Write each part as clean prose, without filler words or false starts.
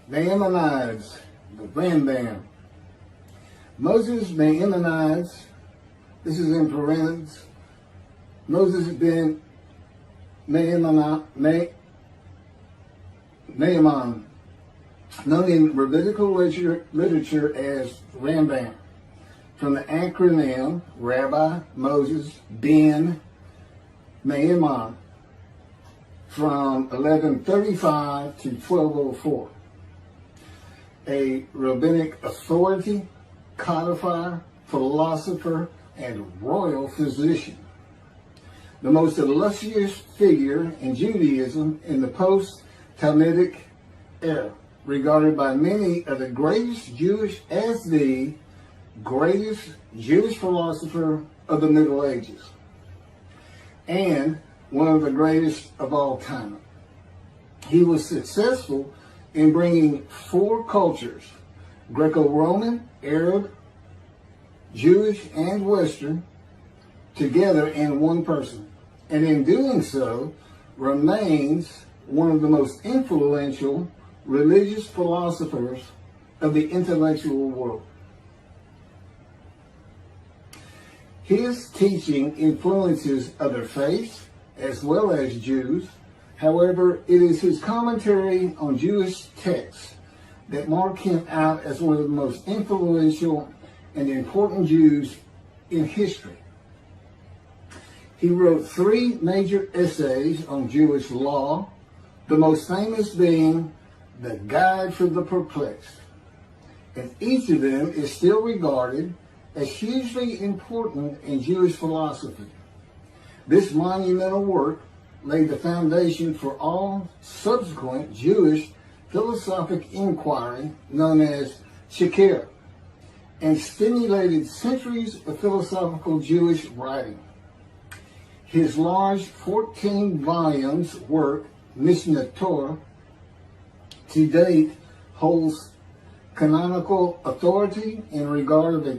Maimonides, the Rambam. Moses Maimonides, this is in parentheses, Moses Ben Maimon, known in rabbinical literature as Rambam, from the acronym Rabbi Moses Ben Maimon, from 1135 to 1204. A rabbinic authority, codifier, philosopher, and royal physician. The most illustrious figure in Judaism in the post-talmudic era, regarded by many of the greatest Jewish philosopher of the Middle Ages, and one of the greatest of all time. He was successful in bringing four cultures, Greco-Roman, Arab, Jewish, and Western, together in one person, and in doing so remains one of the most influential religious philosophers of the intellectual world. His teaching influences other faiths as well as Jews. However, it is his commentary on Jewish texts that mark him out as one of the most influential and important Jews in history. He wrote 3 major essays on Jewish law, the most famous being The Guide for the Perplexed, and each of them is still regarded as hugely important in Jewish philosophy. This monumental work laid the foundation for all subsequent Jewish philosophic inquiry known as Chakirah, and stimulated centuries of philosophical Jewish writing. His large 14 volumes work, Mishneh Torah, to date holds canonical authority in regard of the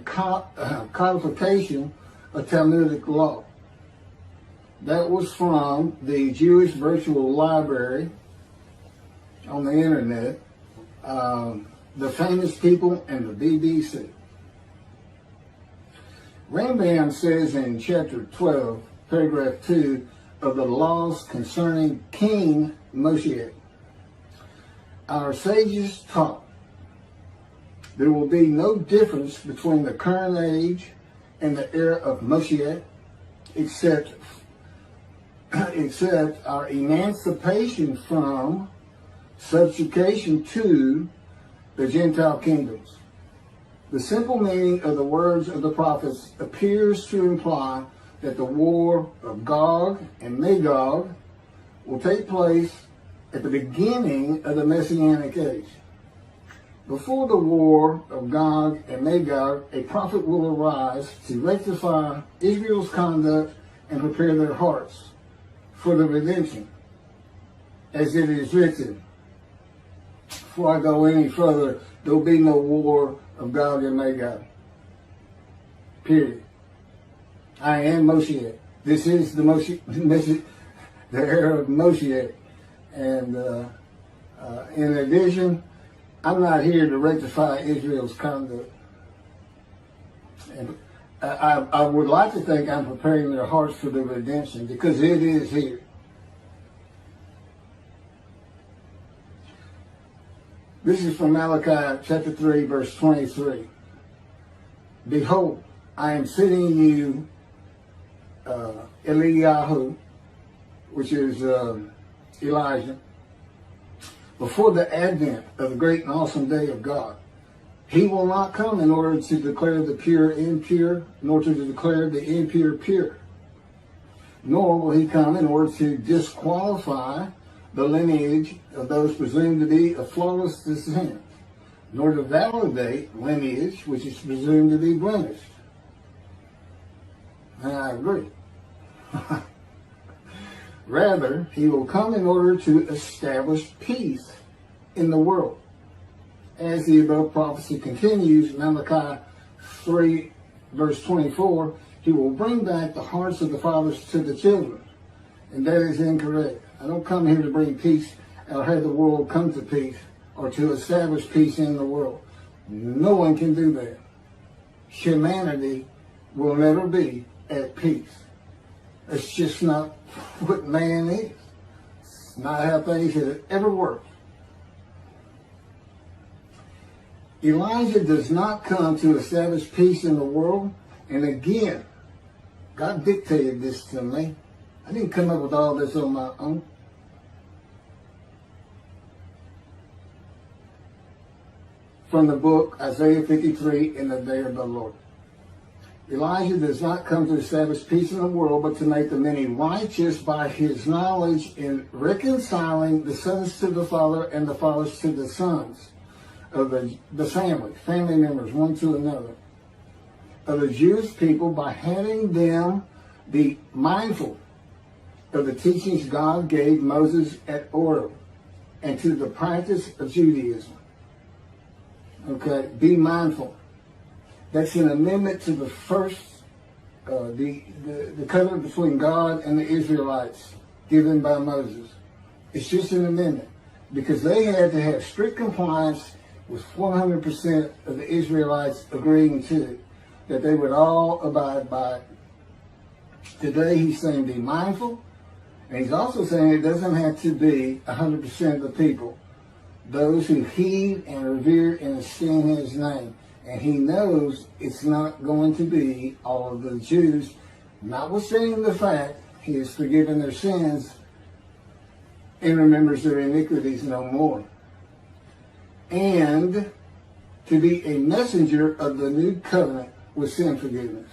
codification of Talmudic law. That was from the Jewish Virtual Library on the internet, the Famous People, and the BBC. Rambam says in chapter 12, paragraph 2 of the laws concerning King Moshiach, our sages taught there will be no difference between the current age and the era of Moshiach, except our emancipation from subjugation to the Gentile kingdoms. The simple meaning of the words of the prophets appears to imply that the war of Gog and Magog will take place at the beginning of the Messianic age. Before the war of Gog and Magog, a prophet will arise to rectify Israel's conduct and prepare their hearts for the redemption, as it is written, before I go any further, there will be no war of Gog and Magog. Period. I am Moshiach. This is the era of Moshiach. And in addition, I'm not here to rectify Israel's conduct. And I would like to think I'm preparing their hearts for the redemption, because it is here. This is from Malachi chapter 3, verse 23. Behold, I am sending you Eliyahu, which is Elijah, before the advent of the great and awesome day of God. He will not come in order to declare the pure impure, nor to declare the impure pure. Nor will he come in order to disqualify the lineage of those presumed to be of flawless descent, nor to validate lineage which is presumed to be blemished. And I agree. Rather, he will come in order to establish peace in the world. As the above prophecy continues, Malachi 3, verse 24, He will bring back the hearts of the fathers to the children. And that is incorrect. I don't come here to bring peace or have the world come to peace or to establish peace in the world. No one can do that. Humanity will never be at peace. It's just not what man is. It's not how things have ever worked. Elijah does not come to establish peace in the world. And again, God dictated this to me. I didn't come up with all this on my own. From the book Isaiah 53, In the Day of the Lord. Elijah does not come to establish peace in the world, but to make the many righteous by his knowledge in reconciling the sons to the father and the fathers to the sons of the family members, one to another, of the Jewish people, by having them be mindful of the teachings God gave Moses at Oreb, and to the practice of Judaism. Okay, be mindful. That's an amendment to the first, the covenant between God and the Israelites given by Moses. It's just an amendment because they had to have strict compliance with 100% of the Israelites agreeing to it, that they would all abide by it. Today he's saying be mindful, and he's also saying it doesn't have to be 100% of the people, those who heed and revere and esteem his name. And he knows it's not going to be all of the Jews, notwithstanding the fact he has forgiven their sins and remembers their iniquities no more. And to be a messenger of the new covenant with sin forgiveness.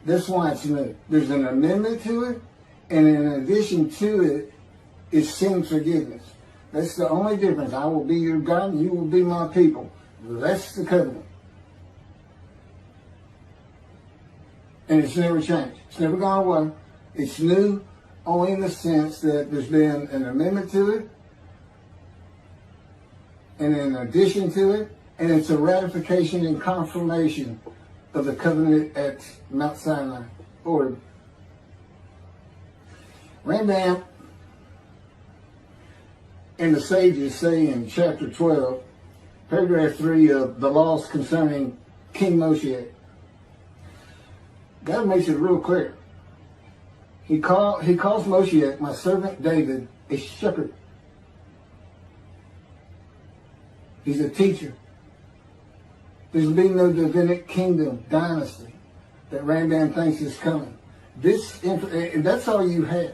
That's why it's new. There's an amendment to it, and in addition to it is sin forgiveness. That's the only difference. I will be your God and you will be my people. That's the covenant. And it's never changed. It's never gone away. It's new only in the sense that there's been an amendment to it, and in addition to it, and it's a ratification and confirmation of the covenant at Mount Sinai, or Rambam and the sages say in chapter 12, paragraph 3 of the laws concerning King Moshiach. God makes it real clear. He calls Moshiach, my servant David, a shepherd. He's a teacher. There's been no Davidic kingdom dynasty that Rambam thinks is coming. And that's all you have.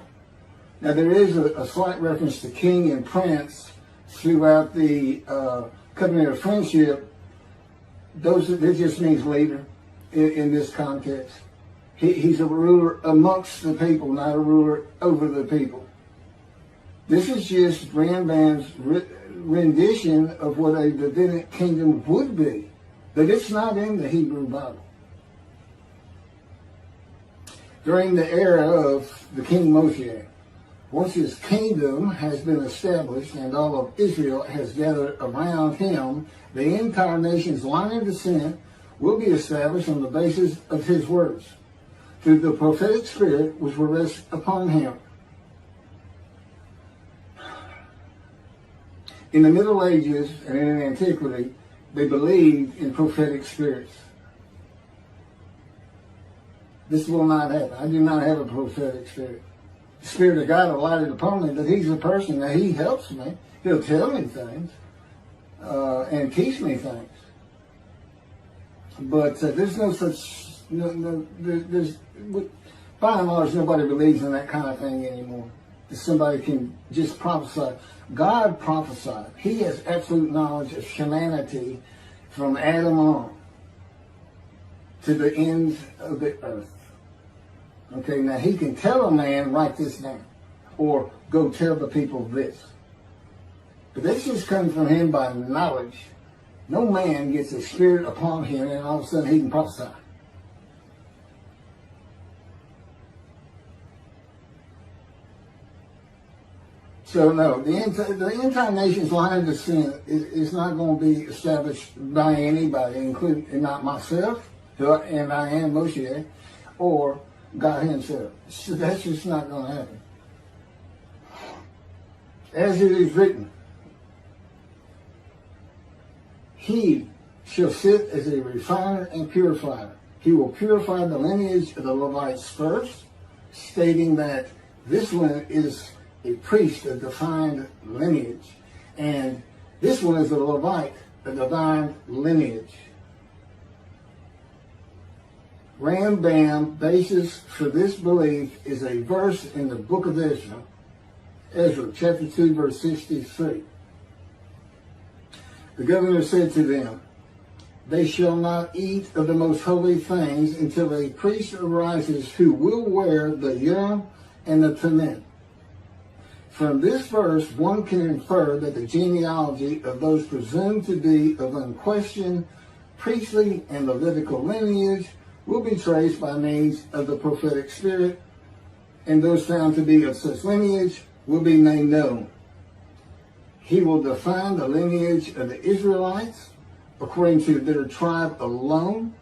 Now there is a slight reference to king and prince throughout the covenant of friendship. That just means leader in this context. He's a ruler amongst the people, not a ruler over the people. This is just Rambam's rendition of what a Davidic kingdom would be, but it's not in the Hebrew Bible. During the era of the King Moshiach, once his kingdom has been established and all of Israel has gathered around him, the entire nation's line of descent will be established on the basis of his words, through the prophetic spirit which will rest upon him. In the Middle Ages and in antiquity, they believed in prophetic spirits. This will not happen. I do not have a prophetic spirit. The Spirit of God alighted upon me, that he's a person, that he helps me. He'll tell me things and teach me things. But there's no such, by and large, nobody believes in that kind of thing anymore. That somebody can just prophesy. God prophesied. He has absolute knowledge of humanity from Adam on to the ends of the earth. Okay, now he can tell a man, write this down, or go tell the people this. But this just comes from him by knowledge. No man gets a spirit upon him and all of a sudden he can prophesy. So no, the end-time nation's line of descent is not going to be established by anybody, including not myself, and I am Moshiach, or God himself. So that's just not going to happen. As it is written, he shall sit as a refiner and purifier. He will purify the lineage of the Levites first, stating that this one is a priest of defined lineage, and this one is a Levite, a divine lineage. Rambam basis for this belief is a verse in the book of Ezra, chapter 2, verse 63. The governor said to them, they shall not eat of the most holy things until a priest arises who will wear the Yom and the Tamim. From this verse, one can infer that the genealogy of those presumed to be of unquestioned priestly and Levitical lineage will be traced by means of the prophetic spirit, and those found to be of such lineage will be made known. He will define the lineage of the Israelites according to their tribe alone,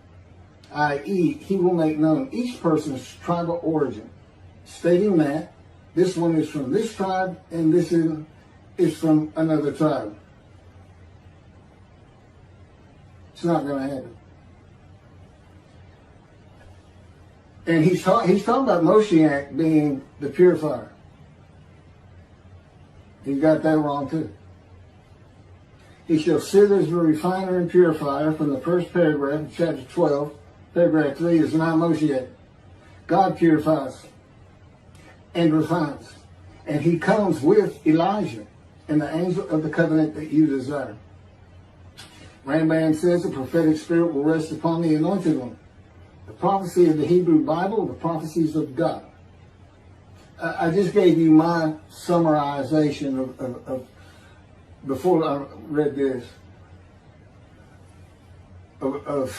i.e., he will make known each person's tribal origin, stating that this one is from this tribe and this is from another tribe. It's not going to happen. And he's talking about Moshiach being the purifier. He got that wrong too. He shall sit as a refiner and purifier from the first paragraph of chapter 12. Paragraph 3 is not Moshiach. God purifies and refines. And he comes with Elijah and the angel of the covenant that you desire. Rambam says the prophetic spirit will rest upon the anointed one. The prophecy of the Hebrew Bible, the prophecies of God. I just gave you my summarization of before I read this, of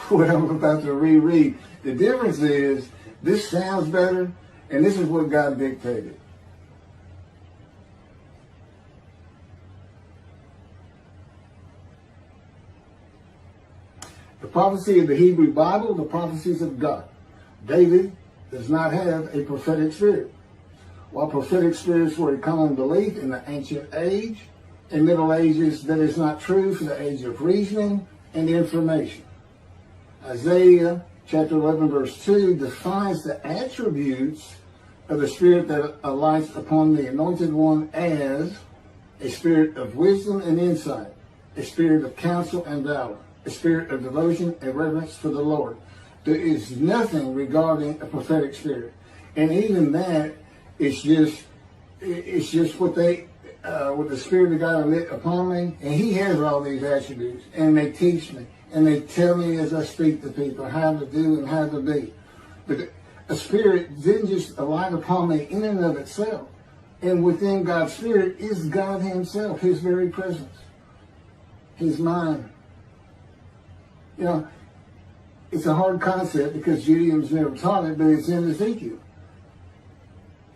what I'm about to reread. The difference is, this sounds better, and this is what God dictated. The prophecy of the Hebrew Bible, the prophecies of God. David does not have a prophetic spirit. While prophetic spirits were a common belief in the ancient age and Middle Ages, that is not true for the age of reasoning and information. Isaiah chapter 11 verse 2 defines the attributes of the spirit that alights upon the anointed one as a spirit of wisdom and insight, a spirit of counsel and valor, a spirit of devotion and reverence for the Lord. There is nothing regarding a prophetic spirit. And even that, it's just what the Spirit of God lit upon me, and he has all these attributes, and they teach me, and they tell me as I speak to people how to do and how to be. But a spirit didn't just alight upon me in and of itself. And within God's spirit is God himself, his very presence, his mind. You know, it's a hard concept because Judaism's never taught it, but it's in Ezekiel.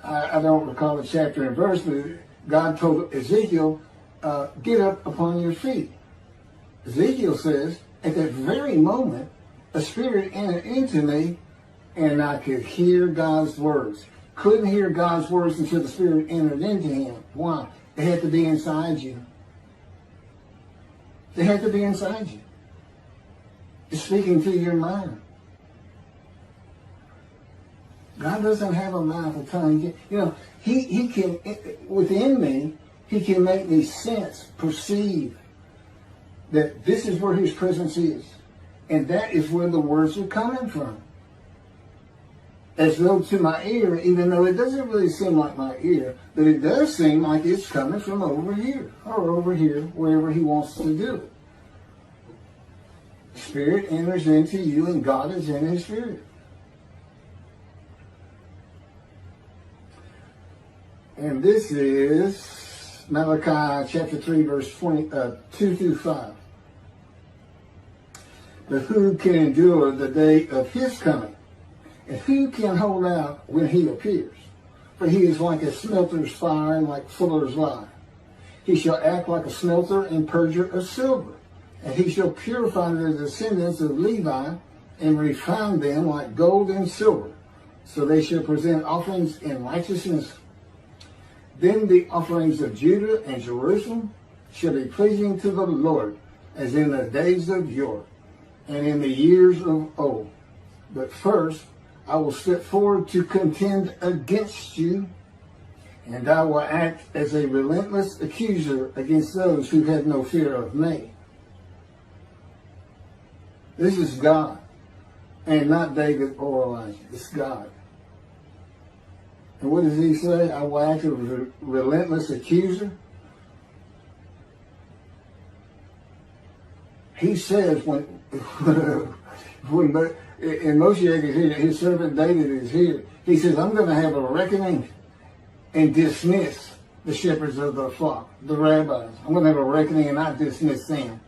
I don't recall the chapter and verse, but God told Ezekiel, get up upon your feet. Ezekiel says, at that very moment, a spirit entered into me, and I could hear God's words. Couldn't hear God's words until the spirit entered into him. Why? They had to be inside you. They had to be inside you. It's speaking to your mind. God doesn't have a mouth, a tongue. You know, he can, within me, he can make me sense, perceive that this is where his presence is. And that is where the words are coming from. As though to my ear, even though it doesn't really seem like my ear, but it does seem like it's coming from over here, or over here, wherever he wants to do it. Spirit enters into you, and God is in his spirit. And this is Malachi chapter 3, verse 2 through 5. But who can endure the day of his coming? And who can hold out when he appears? for he is like a smelter's fire and like fuller's lye. He shall act like a smelter and purger of silver, and he shall purify the descendants of Levi and refine them like gold and silver, so they shall present offerings in righteousness. Then the offerings of Judah and Jerusalem shall be pleasing to the Lord, as in the days of yore, and in the years of old. But first I will step forward to contend against you, and I will act as a relentless accuser against those who have no fear of me. This is God, and not David or Elijah. It's God. And what does he say? I will act as a relentless accuser. He says when Moshiach is here, his servant David is here, he says, I'm going to have a reckoning and dismiss the shepherds of the flock, the rabbis. I'm going to have a reckoning and not dismiss them,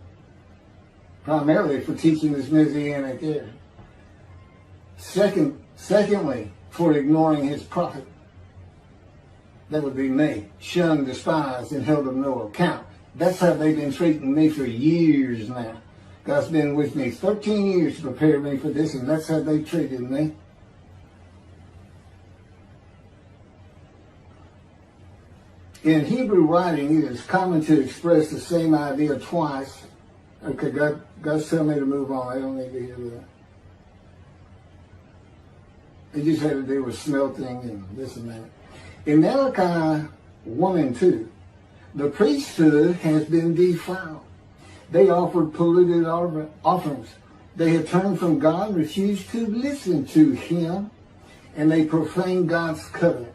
primarily for teaching this Messianic Era. Secondly, for ignoring his prophet. That would be me, shunned, despised, and held of no account. That's how they've been treating me for years now. God's been with me 13 years to prepare me for this, and that's how they treated me. In Hebrew writing, it is common to express the same idea twice. Okay, God's telling me to move on. I don't need to hear that. It just had to do with smelting and this and that. In Malachi 1 and 2, the priesthood has been defiled. They offered polluted offerings. They have turned from God, refused to listen to him, and they profane God's covenant.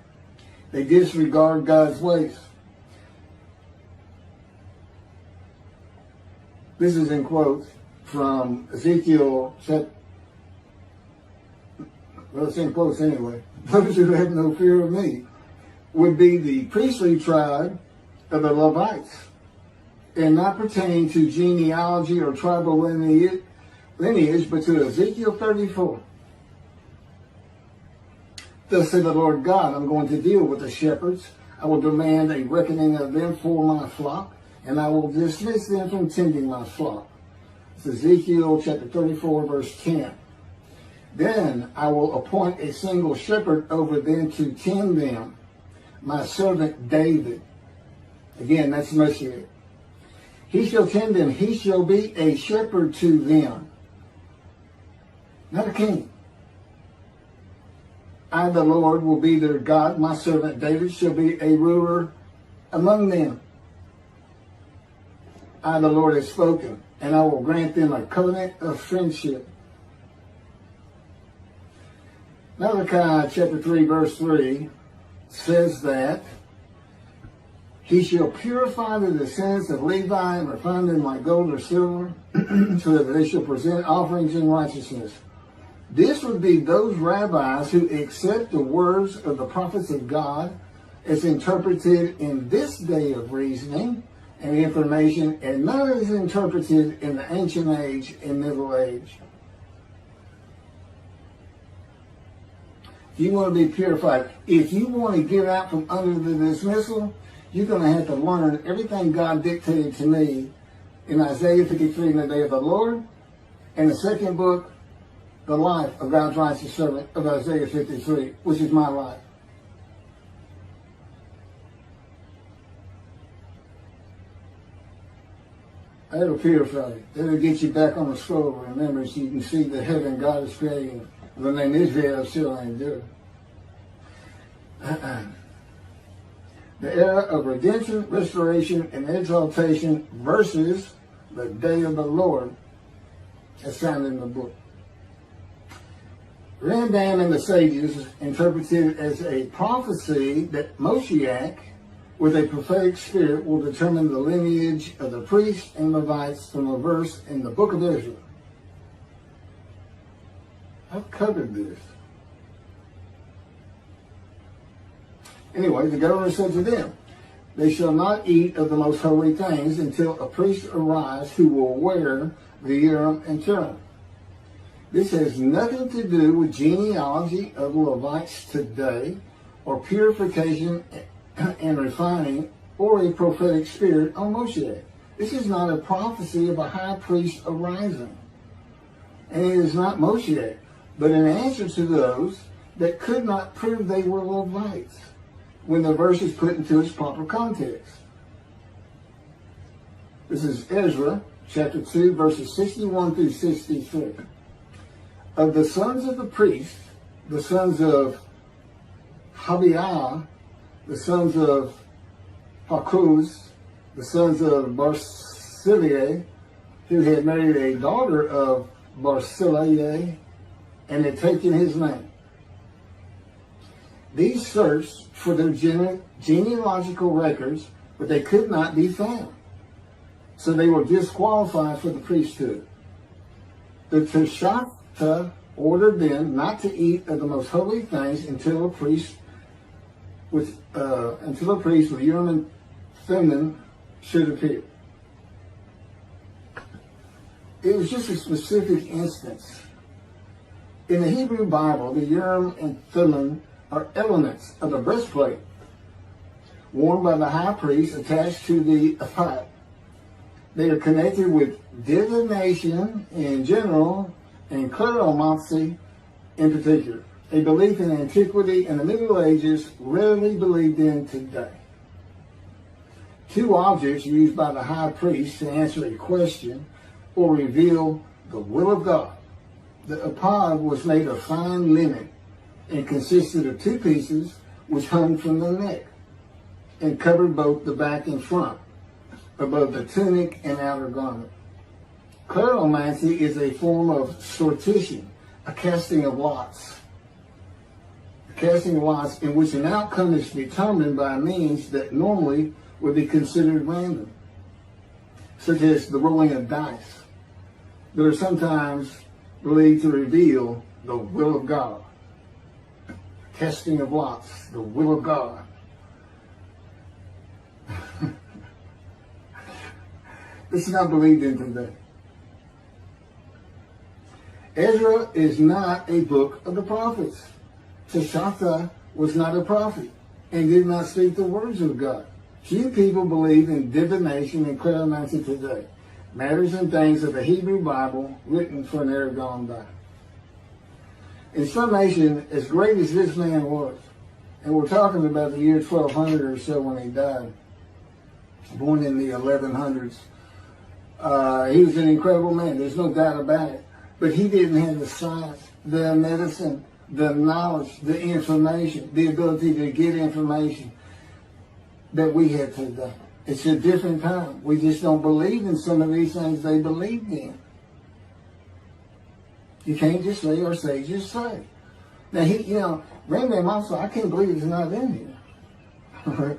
They disregard God's ways. This is in quotes from Ezekiel. Well, it's in quotes anyway. Those who have no fear of me would be the priestly tribe of the Levites, and not pertain to genealogy or tribal lineage, but to Ezekiel 34. Thus said the Lord God, I'm going to deal with the shepherds. I will demand a reckoning of them for my flock, and I will dismiss them from tending my flock. It's Ezekiel chapter 34, verse 10. Then I will appoint a single shepherd over them to tend them, my servant David. Again, that's Moshiach. He shall tend them. He shall be a shepherd to them. Not a king. I, the Lord, will be their God. My servant David shall be a ruler among them. I, the Lord, have spoken, and I will grant them a covenant of friendship. Malachi chapter 3, verse 3 says that he shall purify the descendants of Levi and refine them like gold or silver, so that they shall present offerings in righteousness. This would be those rabbis who accept the words of the prophets of God as interpreted in this day of reasoning and information, and not as interpreted in the ancient age and middle age. You want to be purified. If you want to get out from under the dismissal, you're going to have to learn everything God dictated to me in Isaiah 53 in the day of the Lord, and the second book, the life of God's righteous servant of Isaiah 53, which is my life. That'll purify you. That'll get you back on the scroll of remembrance. You can see the heaven God is creating. The name Israel still ain't do it. The era of redemption, restoration, and exaltation versus the day of the Lord as found in the book. Rambam and the sages interpreted it as a prophecy that Moshiach, with a prophetic spirit, will determine the lineage of the priests and Levites from a verse in the book of Israel. I've covered this. Anyway, the governor said to them, they shall not eat of the most holy things until a priest arise who will wear the Urim and Thummim. This has nothing to do with genealogy of Levites today or purification and refining, or a prophetic spirit on Moshiach. This is not a prophecy of a high priest arising. And it is not Moshiach, but an answer to those that could not prove they were Levites when the verse is put into its proper context. This is Ezra, chapter 2, verses 61 through 63. Of the sons of the priests, the sons of Habiah, the sons of Hakuz, the sons of Barzillai, who had married a daughter of Barzillai and had taken his name. These searched for their genealogical records, but they could not be found. So they were disqualified for the priesthood. The Teshachta ordered them not to eat of the most holy things until a priest with Urim and Thummim should appear. It was just a specific instance. In the Hebrew Bible, the Urim and Thummim are elements of the breastplate worn by the high priest attached to the ephod. They are connected with divination in general and cleromancy in particular, a belief in antiquity and the Middle Ages rarely believed in today. Two objects used by the high priest to answer a question or reveal the will of God. The ephod was made of fine linen and consisted of two pieces which hung from the neck and covered both the back and front, above the tunic and outer garment. Cleromancy is a form of sortition, a casting of lots. A casting of lots in which an outcome is determined by means that normally would be considered random, such as the rolling of dice, that are sometimes believed to reveal the will of God. Casting of lots, the will of God. This is not believed in today. Ezra is not a book of the prophets. Teshachta was not a prophet and did not speak the words of God. Few people believe in divination and cleromancy today, matters and things of the Hebrew Bible written for an era gone by. In summation, as great as this man was, and we're talking about the year 1200 or so when he died, born in the 1100s, he was an incredible man. There's no doubt about it. But he didn't have the science, the medicine, the knowledge, the information, the ability to get information that we have today. It's a different time. We just don't believe in some of these things they believed in. You can't just say our sages say. Now, Rambam also, I can't believe it's not in here.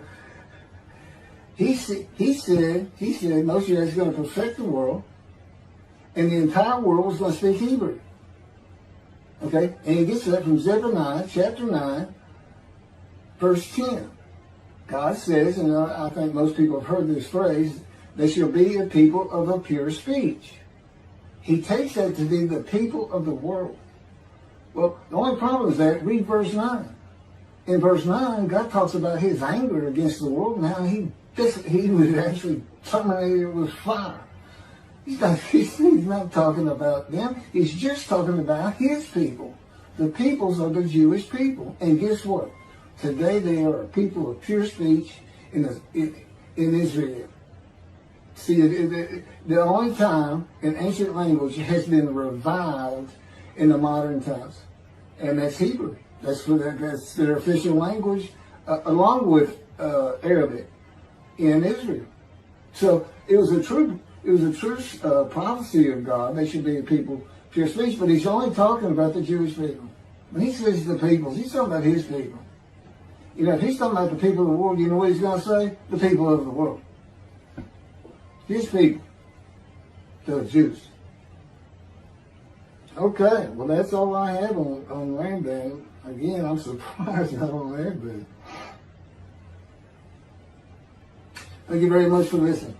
He said Moshiach is going to perfect the world, and the entire world was going to speak Hebrew. Okay? And he gets that from Zephaniah chapter 9, verse 10. God says, and I think most people have heard this phrase, they shall be a people of a pure speech. He takes that to be the people of the world. Well, the only problem is that, read verse 9. In verse 9, God talks about his anger against the world and how he was actually terminated with fire. He's not talking about them. He's just talking about his people. The peoples of the Jewish people. And guess what? Today they are a people of pure speech in Israel. See, the only time an ancient language has been revived in the modern times, and that's Hebrew. That's their official language, along with Arabic in Israel. So it was a true prophecy of God. They should be a people of pure speech. But he's only talking about the Jewish people. When he says the peoples, he's talking about his people. If he's talking about the people of the world, you know what he's going to say? The people of the world. His people. The Jews. Okay, well that's all I have on Rambam. Again, I'm surprised not on Rambam. Thank you very much for listening.